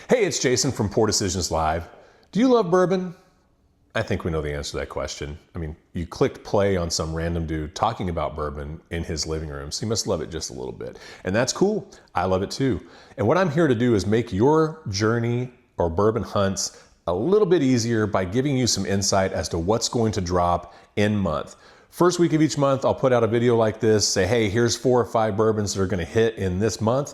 Hey, it's Jason from Poor Decisions Live. Do you love bourbon? I think we know the answer to that question. I mean, you clicked play on some random dude talking about bourbon in his living room, so you must love it just a little bit. And that's cool. I love it too. And what I'm here to do is make your journey or bourbon hunts a little bit easier by giving you some insight as to what's going to drop in month. First week of each month, I'll put out a video like this, say, hey, here's 4 or 5 bourbons that are gonna hit in this month.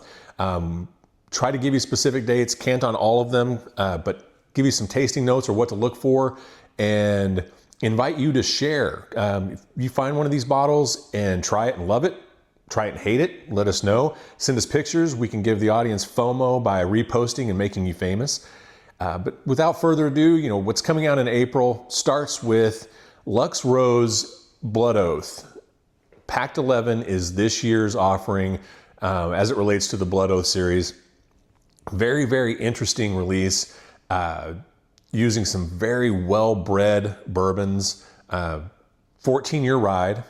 Try to give you specific dates, can't on all of them, but give you some tasting notes or what to look for, and invite you to share. If you find one of these bottles and try it and love it, try it and hate it, let us know. Send us pictures. We can give the audience FOMO by reposting and making you famous. But without further ado, what's coming out in April starts with Lux Rose Blood Oath. Packed 11 is this year's offering as it relates to the Blood Oath series. Very, very interesting release. Using some very well-bred bourbons, 14-year rye,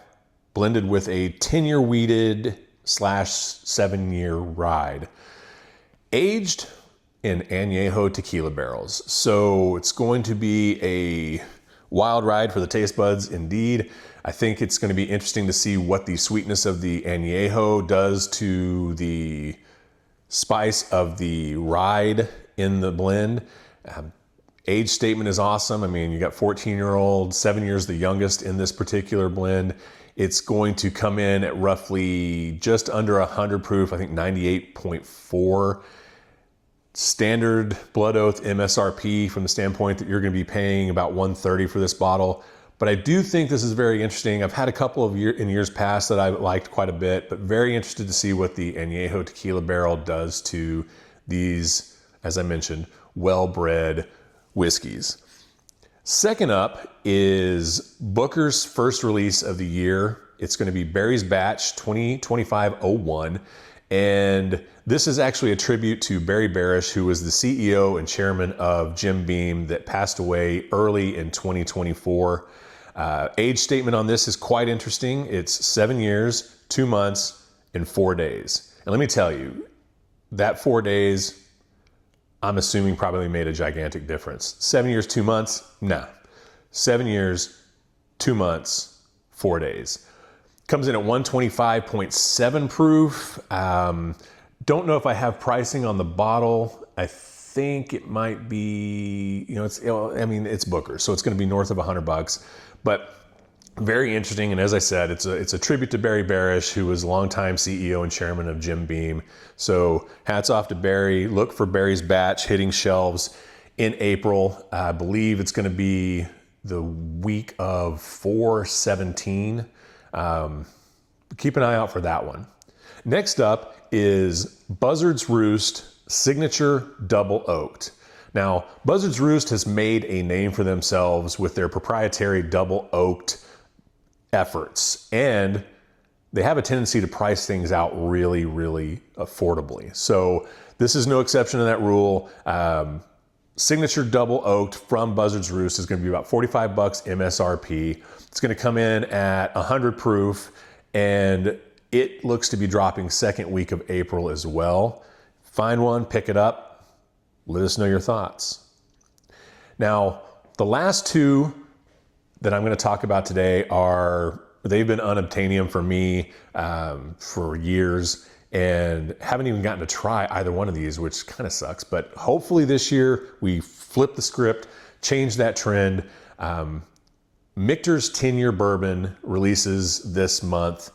blended with a 10-year wheated / 7-year rye, aged in añejo tequila barrels. So it's going to be a wild ride for the taste buds indeed. I think it's going to be interesting to see what the sweetness of the añejo does to the spice of the rye in the blend. Age statement is awesome. I mean, you got 14-year-old, 7 years the youngest in this particular blend. It's going to come in at roughly just under 100 proof, I think 98.4. Standard Blood Oath MSRP from the standpoint that you're going to be paying about $130 for this bottle. But I do think this is very interesting. I've had a couple of years past that I've liked quite a bit, but very interested to see what the añejo tequila barrel does to these, as I mentioned, well-bred whiskeys. Second up is Booker's first release of the year. It's going to be Barry's Batch 2025-01. And this is actually a tribute to Barry Barish, who was the CEO and chairman of Jim Beam that passed away early in 2024. Age statement on this is quite interesting. It's 7 years, 2 months, and 4 days. And let me tell you, that 4 days, I'm assuming probably made a gigantic difference. 7 years, 2 months? Nah. 7 years, 2 months, 4 days. Comes in at 125.7 proof. Don't know if I have pricing on the bottle. I think it might be, it's Booker, so it's going to be north of $100. But very interesting, and as I said, it's a tribute to Barry Barish, who was a longtime CEO and chairman of Jim Beam. So hats off to Barry. Look for Barry's Batch hitting shelves in April. I believe it's going to be the week of 4/17. Keep an eye out for that one. Next up is Buzzard's Roost Signature Double Oaked. Now, Buzzard's Roost has made a name for themselves with their proprietary double oaked efforts, and they have a tendency to price things out really, really affordably. So this is no exception to that rule. Signature Double Oaked from Buzzard's Roost is going to be about $45 MSRP. It's going to come in at 100 proof, and it looks to be dropping second week of April as well. Find one, pick it up. Let us know your thoughts. Now, the last two that I'm going to talk about today they've been unobtainium for me for years, and haven't even gotten to try either one of these, which kind of sucks. But hopefully this year we flip the script, change that trend. Michter's 10-year bourbon releases this month.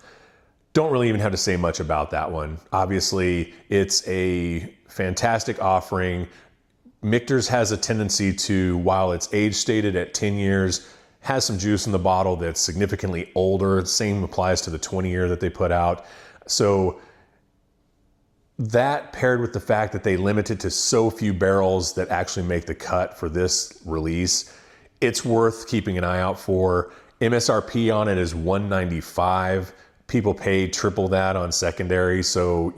Don't really even have to say much about that one. Obviously, it's a fantastic offering. Michter's has a tendency to, while it's age stated at 10 years, has some juice in the bottle that's significantly older. The same applies to the 20-year that they put out. So that paired with the fact that they limit it to so few barrels that actually make the cut for this release, it's worth keeping an eye out for. MSRP on it is $195. People pay triple that on secondary. So,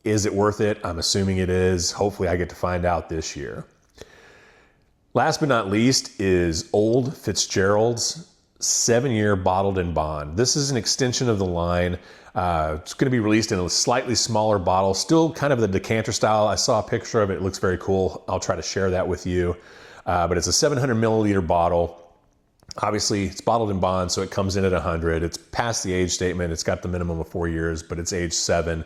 is it worth it? I'm assuming it is. Hopefully I get to find out this year. Last but not least is Old Fitzgerald's 7-year bottled in bond. This is an extension of the line. It's going to be released in a slightly smaller bottle, still kind of the decanter style. I saw a picture of it. It looks very cool. I'll try to share that with you. But it's a 700 milliliter bottle. Obviously, it's bottled in bond, so it comes in at 100. It's past the age statement. It's got the minimum of 4 years, but it's age 7.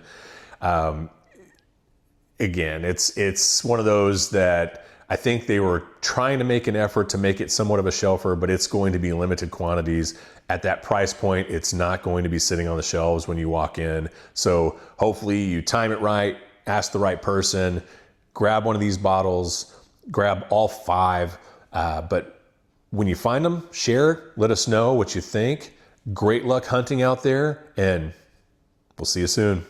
Again, it's one of those that I think they were trying to make an effort to make it somewhat of a shelfer, but it's going to be limited quantities. At that price point, it's not going to be sitting on the shelves when you walk in. So hopefully you time it right, ask the right person, grab one of these bottles, grab all 5, but when you find them, share, let us know what you think. Great luck hunting out there, and we'll see you soon.